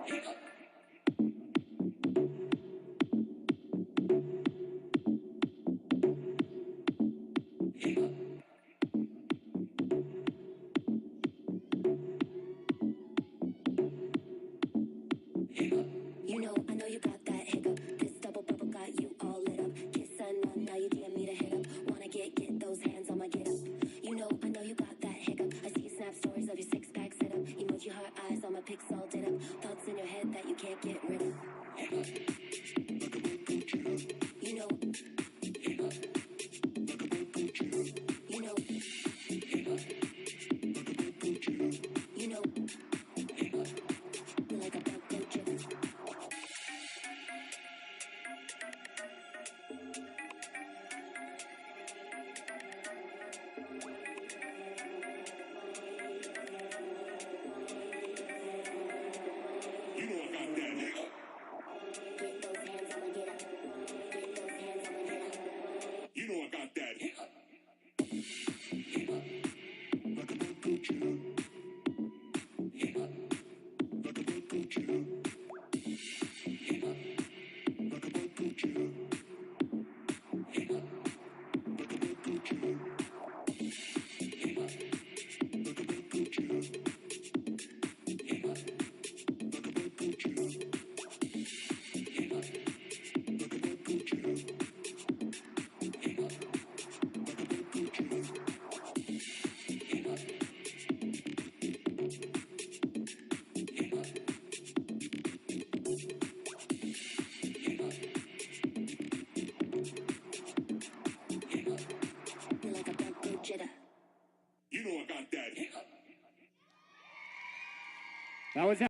You know, I know you got that hiccup. This double bubble got you all lit up. Kiss unknown, now you DM me to hit up. Wanna get those hands on my get up. You know, I know you got that hiccup. I see you snap stories of your six pack sit up. Emoji heart eyes on my pics all lit up. Thoughts in your head that you can't get rid of. You know, you know, you know, you're like a bug go chicken. You know I got that hiccup. Get those hands on my get up. Get those hands on my get up. You know I got that hiccup. You're like a bug go jitter. You know I got that hiccup. That was